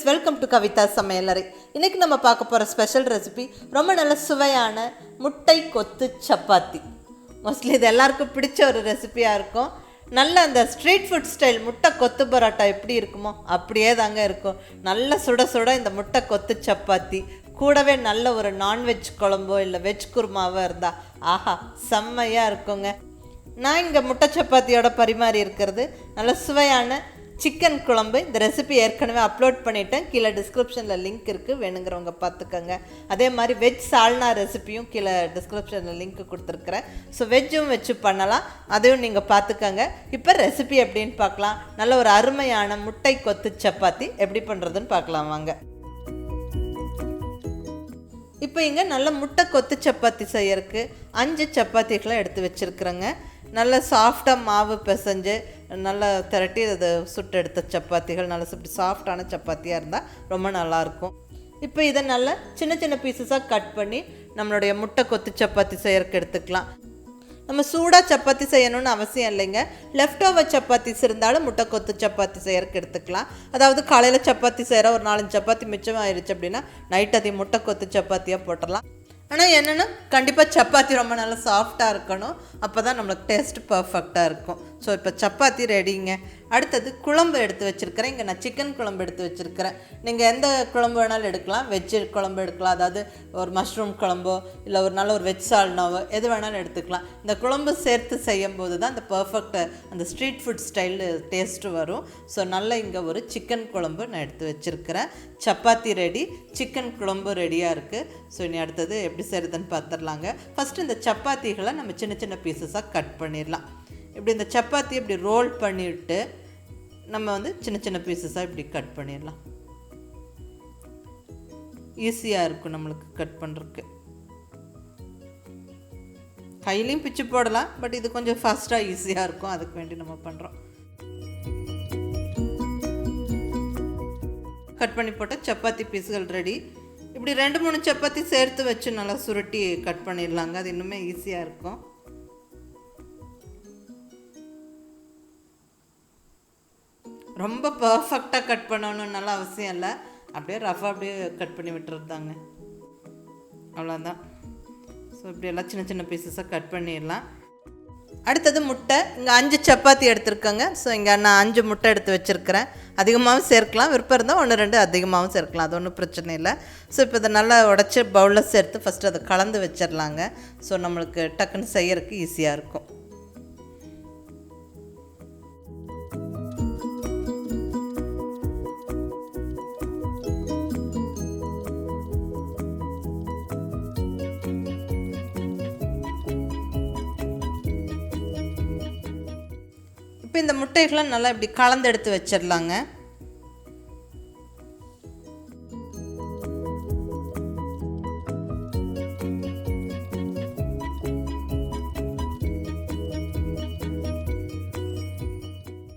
Welcome to Kavitha சமையலறை. இன்றைக்கி நம்ம பார்க்க போகிற ஸ்பெஷல் ரெசிபி ரொம்ப நல்ல சுவையான முட்டை கொத்து சப்பாத்தி. மோஸ்ட்லி இது எல்லாருக்கும் பிடிச்ச ஒரு ரெசிபியாக இருக்கும். நல்ல அந்த ஸ்ட்ரீட் ஃபுட் ஸ்டைல் முட்டை கொத்து பரோட்டா எப்படி இருக்குமோ அப்படியே தாங்க இருக்கும். நல்ல சுட சுட இந்த முட்டை கொத்து சப்பாத்தி கூடவே நல்ல ஒரு நான்வெஜ் குழம்போ இல்லை வெஜ் குருமாவோ இருந்தால் ஆஹா செம்மையாக இருக்குங்க. நான் இங்கே முட்டை சப்பாத்தியோட பரிமாறி இருக்கிறது நல்ல சுவையான சிக்கன் குழம்பு. இந்த ரெசிபி ஏற்கனவே அப்லோட் பண்ணிட்டேன், கீழே டிஸ்கிரிப்ஷனில் லிங்க் இருக்குது, வேணுங்கிறவங்க பார்த்துக்கோங்க. அதே மாதிரி வெஜ் சால்னா ரெசிபியும் கீழே டிஸ்கிரிப்ஷனில் லிங்க் கொடுத்துருக்குறேன். ஸோ வெஜ்ஜும் வச்சு பண்ணலாம், அதையும் நீங்கள் பார்த்துக்கோங்க. இப்போ ரெசிபி எப்படின்னு பார்க்கலாம். நல்ல ஒரு அருமையான முட்டை கொத்து சப்பாத்தி எப்படி பண்ணுறதுன்னு பார்க்கலாம் வாங்க. இப்போ இங்கே நல்ல முட்டை கொத்து சப்பாத்தி செய்யறதுக்கு 5 சப்பாத்திகளை எடுத்து வச்சுருக்குறேங்க. நல்ல சாஃப்டாக மாவு பிசைஞ்சு நல்லா திரட்டி அதை சுட்டு எடுத்த சப்பாத்திகள், நல்ல சாஃப்டான சப்பாத்தியாக இருந்தால் ரொம்ப நல்லாயிருக்கும். இப்போ இதை நல்லா சின்ன சின்ன பீசஸாக கட் பண்ணி நம்மளுடைய முட்டை கொத்து சப்பாத்தி செய்யறதுக்கு எடுத்துக்கலாம். நம்ம சூடாக சப்பாத்தி செய்யணும்னு அவசியம் இல்லைங்க. லெஃப்ட் ஓவர் சப்பாத்திஸ் இருந்தாலும் முட்டை கொத்து சப்பாத்தி செய்யறதுக்கு எடுத்துக்கலாம். அதாவது காலையில் சப்பாத்தி செய்கிற ஒரு 4-5 சப்பாத்தி மிச்சம் ஆயிடுச்சு அப்படின்னா நைட் அதை முட்டை கொத்து சப்பாத்தியாக போட்டுடலாம். ஆனால் என்னென்னா கண்டிப்பாக சப்பாத்தி ரொம்ப நல்லா சாஃப்டாக இருக்கணும், அப்போ தான் நம்மளுக்கு டேஸ்ட்டு பர்ஃபெக்டாக இருக்கும். ஸோ இப்போ சப்பாத்தி ரெடிங்க. அடுத்தது குழம்பு எடுத்து வச்சுருக்கிறேன். இங்கே நான் சிக்கன் குழம்பு எடுத்து வச்சுருக்கிறேன். நீங்கள் எந்த குழம்பு வேணாலும் எடுக்கலாம், வெஜ்ஜு குழம்பு எடுக்கலாம், அதாவது ஒரு மஷ்ரூம் குழம்போ இல்லை ஒரு நல்ல ஒரு வெஜ் சால்னாவோ எது வேணாலும் எடுத்துக்கலாம். இந்த குழம்பு சேர்த்து செய்யும் போது தான் அந்த பர்ஃபெக்ட் அந்த ஸ்ட்ரீட் ஃபுட் ஸ்டைல் டேஸ்ட்டு வரும். ஸோ நல்லா இங்கே ஒரு சிக்கன் குழம்பு நான் எடுத்து வச்சுருக்கிறேன். சப்பாத்தி ரெடி, சிக்கன் குழம்பு ரெடியாக இருக்குது. ஸோ இனி அடுத்தது எப்படி செய்கிறதுன்னு பார்த்துடலாங்க. ஃபஸ்ட்டு இந்த சப்பாத்திகளை நம்ம சின்ன சின்ன பீசஸாக கட் பண்ணிடலாம். இப்படி இந்த சப்பாத்தி இப்படி ரோல் பண்ணிவிட்டு நம்ம சின்ன சின்ன பீசஸாக இப்படி கட் பண்ணிடலாம். ஈஸியாக இருக்கும் நம்மளுக்கு கட் பண்ணுறதுக்கு. கையிலையும் பிச்சு போடலாம், பட் இது கொஞ்சம் ஃபாஸ்ட்டாக ஈஸியாக இருக்கும், அதுக்கு வேண்டி நம்ம பண்ணுறோம். கட் பண்ணி போட்ட சப்பாத்தி பீஸுகள் ரெடி. இப்படி 2-3 சப்பாத்தி சேர்த்து வச்சு நல்லா சுருட்டி கட் பண்ணிடலாங்க, அது இன்னுமே ஈஸியாக இருக்கும். ரொம்ப பர்ஃபெக்டாக கட் பண்ணணுன்னால அவசியம் இல்லை, அப்படியே ரஃபாக அப்படியே கட் பண்ணி விட்டுருந்தாங்க, அவ்வளோதான். ஸோ இப்படி எல்லாம் சின்ன சின்ன பீசஸாக கட் பண்ணிடலாம். அடுத்தது முட்டை. இங்கே 5 சப்பாத்தி எடுத்துருக்கேங்க. ஸோ இங்கே நான் 5 முட்டை எடுத்து வச்சுருக்கிறேன். அதிகமாகவும் சேர்க்கலாம், விருப்பம் இருந்தால் 1-2 அதிகமாகவும் சேர்க்கலாம், அது ஒன்றும் பிரச்சனை இல்லை. ஸோ இப்போ இதை நல்லா உடச்சி பவுலில் சேர்த்து ஃபஸ்ட்டு அதை கலந்து வச்சிடலாங்க. ஸோ நம்மளுக்கு டக்குன்னு செய்யறதுக்கு ஈஸியாக இருக்கும். இப்போ இந்த முட்டைகளை நல்லா இப்படி கலந்து எடுத்து வச்சிடலாங்க.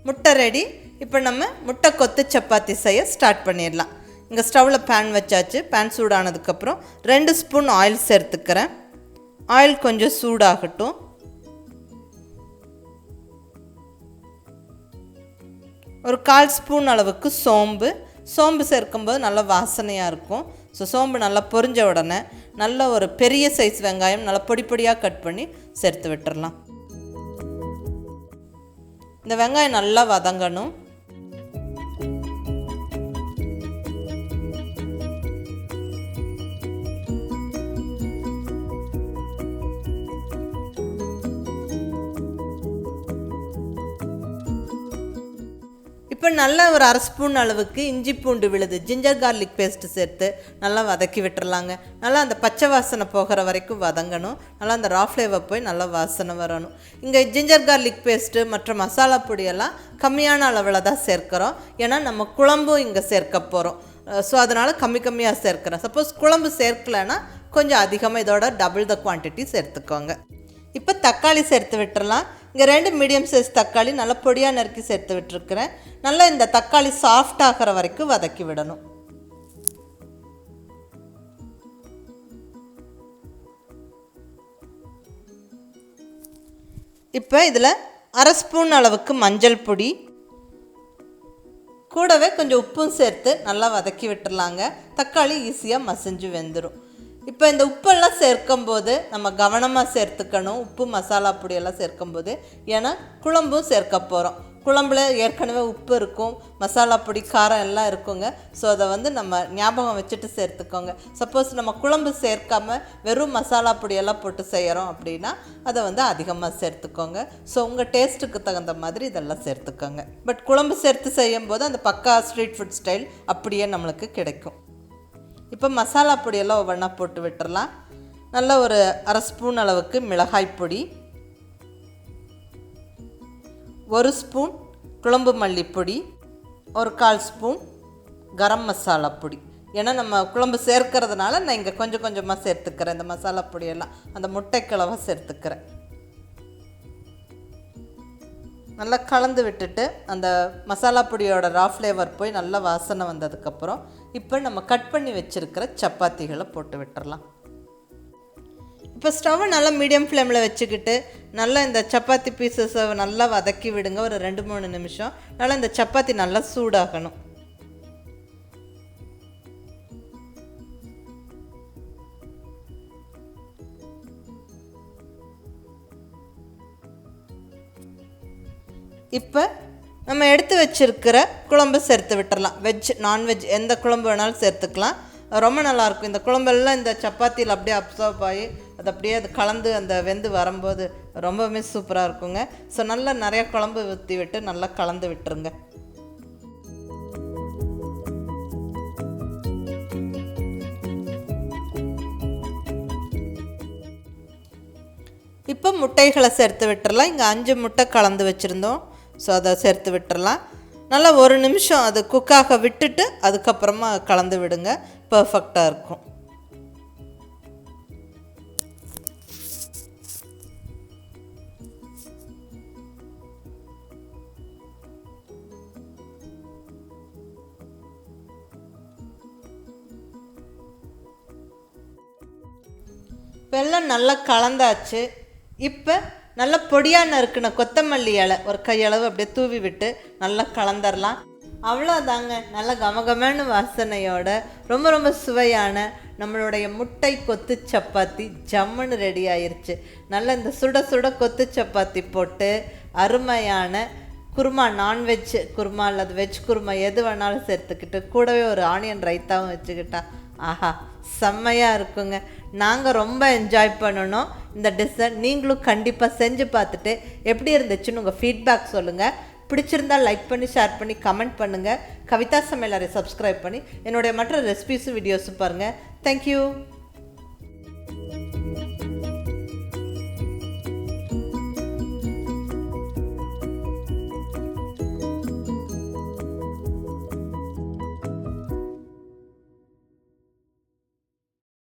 முட்டை ரெடி. இப்போ நம்ம முட்டை கொத்து சப்பாத்தி செய்ய ஸ்டார்ட் பண்ணிடலாம். இங்கே ஸ்டவ்வில் பேன் வச்சாச்சு. பேன் சூடானதுக்கப்புறம் 2 ஸ்பூன் ஆயில் சேர்த்துக்கிறேன். ஆயில் கொஞ்சம் சூடாகட்டும். ஒரு 1/4 ஸ்பூன் அளவுக்கு சோம்பு சேர்க்கும்போது நல்லா வாசனையாக இருக்கும். ஸோ சோம்பு நல்லா பொரிஞ்ச உடனே நல்ல ஒரு பெரிய சைஸ் வெங்காயம் நல்லா பொடி பொடியாக கட் பண்ணி சேர்த்து விட்டுறலாம். இந்த வெங்காயம் நல்லா வதங்கணும். இப்போ நல்லா ஒரு 1/2 ஸ்பூன் அளவுக்கு இஞ்சி பூண்டு விழுது ஜிஞ்சர் கார்லிக் பேஸ்ட்டு சேர்த்து நல்லா வதக்கி விட்டுறலாங்க. நல்லா அந்த பச்சை வாசனை போகிற வரைக்கும் வதங்கணும். நல்லா அந்த ரா ஃப்ளேவர் போய் நல்லா வாசனை வரணும். இங்கே ஜிஞ்சர் கார்லிக் பேஸ்ட்டு மற்ற மசாலா பொடியெல்லாம் கம்மியான அளவில் தான் சேர்க்குறோம், ஏன்னா நம்ம குழம்பும் இங்கே சேர்க்க போகிறோம். ஸோ அதனால் கம்மியாக சேர்க்குறோம். சப்போஸ் குழம்பு சேர்க்கலைன்னா கொஞ்சம் அதிகமாக இதோட டபுள் த குவான்டிட்டி சேர்த்துக்கோங்க. இப்போ தக்காளி சேர்த்து விட்டுறலாம். இங்கே 2 மீடியம் சைஸ் தக்காளி நல்லா பொடியாக நறுக்கி சேர்த்து விட்டுருக்குறேன். நல்லா இந்த தக்காளி சாஃப்ட் ஆகிற வரைக்கும் வதக்கி விடணும். இப்போ இதில் 1/2 ஸ்பூன் அளவுக்கு மஞ்சள் பொடி, கூடவே கொஞ்சம் உப்பும் சேர்த்து நல்லா வதக்கி விட்டுறலாங்க. தக்காளி ஈஸியாக மசிஞ்சு வெந்துடும். இப்போ இந்த உப்பெல்லாம் சேர்க்கும்போது நம்ம கவனமாக சேர்த்துக்கணும். உப்பு மசாலா பொடியெல்லாம் சேர்க்கும்போது, ஏன்னா குழம்பும் சேர்க்க போகிறோம். குழம்புல ஏற்கனவே உப்பு இருக்கும், மசாலா பொடி, காரம் எல்லாம் இருக்குங்க. ஸோ அதை நம்ம ஞாபகம் வச்சுட்டு சேர்த்துக்கோங்க. சப்போஸ் நம்ம குழம்பு சேர்க்காம வெறும் மசாலா பொடியெல்லாம் போட்டு செய்கிறோம் அப்படின்னா அதை அதிகமாக சேர்த்துக்கோங்க. ஸோ உங்கள் டேஸ்ட்டுக்கு தகுந்த மாதிரி இதெல்லாம் சேர்த்துக்கோங்க. பட் குழம்பு சேர்த்து செய்யும்போது அந்த பக்கா ஸ்ட்ரீட் ஃபுட் ஸ்டைல் அப்படியே நம்மளுக்கு கிடைக்கும். இப்போ மசாலா பொடியெல்லாம் ஒவ்வொன்றா போட்டு விட்டுறலாம். நல்ல ஒரு 1/2 ஸ்பூன் அளவுக்கு மிளகாய் பொடி, 1 ஸ்பூன் குழம்பு மல்லிப்பொடி, ஒரு 1/4 ஸ்பூன் கரம் மசாலா பொடி. ஏன்னா நம்ம குழம்பு சேர்க்கறதுனால நான் இங்கே கொஞ்சம் கொஞ்சமாக சேர்த்துக்கிறேன். இந்த மசாலா பொடியெல்லாம் அந்த முட்டைக்கிழவை சேர்த்துக்கிறேன். நல்லா கலந்து விட்டுட்டு அந்த மசாலா பொடியோட ரா ஃப்ளேவர் போய் நல்லா வாசனை வந்ததுக்கப்புறம் இப்போ நம்ம கட் பண்ணி வச்சுருக்கிற சப்பாத்திகளை போட்டு விட்டுறலாம். இப்போ ஸ்டவ்வை நல்லா மீடியம் ஃப்ளேமில் வச்சுக்கிட்டு நல்லா இந்த சப்பாத்தி பீசஸை நல்லா வதக்கி விடுங்க. ஒரு 2-3 நிமிஷம் நல்லா இந்த சப்பாத்தி நல்லா சூடாகணும். இப்போ நம்ம எடுத்து வச்சுருக்கிற குழம்பு சேர்த்து விட்டுறலாம். வெஜ் நான்வெஜ் எந்த குழம்பு வேணாலும் சேர்த்துக்கலாம். ரொம்ப நல்லாயிருக்கும். இந்த குழம்பெல்லாம் இந்த சப்பாத்தியில் அப்படியே அப்சர்வ் ஆகி அது கலந்து அந்த வெந்து வரும்போது ரொம்பவுமே சூப்பராக இருக்குங்க. ஸோ நல்லா நிறையா குழம்பு ஊற்றி விட்டு நல்லா கலந்து விட்டுருங்க. இப்போ முட்டைகளை சேர்த்து விட்டுறலாம். இங்கே 5 முட்டை கலந்து வச்சுருந்தோம். ஸோ அதை சேர்த்து விட்டுறலாம். நல்லா 1 நிமிஷம் அது குக்காக விட்டுட்டு அதுக்கப்புறமா கலந்து விடுங்க. பர்ஃபெக்டாக இருக்கும். வெல்லம் நல்லா கலந்தாச்சு. இப்போ நல்லா பொடியாக நறுக்கின கொத்தமல்லி இலை ஒரு கையளவு அப்படியே தூவி விட்டு நல்லா கலந்துடலாம். அவ்வளோதாங்க. நல்ல கமகமான வாசனையோட ரொம்ப ரொம்ப சுவையான நம்மளுடைய முட்டை கொத்து சப்பாத்தி ஜம்முன்னு ரெடி ஆயிடுச்சு. நல்லா இந்த சுட சுட கொத்து சப்பாத்தி போட்டு அருமையான குருமா, நான்வெஜ் குருமா அல்லது வெஜ் குருமா எது வேணாலும் சேர்த்துக்கிட்டு கூடவே ஒரு ஆனியன் ரைத்தாவும் வச்சுக்கிட்டா ஆஹா செம்மையாக இருக்குங்க. நாங்கள் ரொம்ப என்ஜாய் பண்ணணும் இந்த டிஷ்ஷை. நீங்களும் கண்டிப்பாக செஞ்சு பார்த்துட்டு எப்படி இருந்துச்சுன்னு உங்கள் ஃபீட்பேக் சொல்லுங்கள். பிடிச்சிருந்தால் லைக் பண்ணி, ஷேர் பண்ணி, கமெண்ட் பண்ணுங்கள். கவிதா சமையலறை சப்ஸ்கிரைப் பண்ணி என்னுடைய மற்ற ரெசிபிஸும் வீடியோஸும் பாருங்கள். தேங்க்யூ.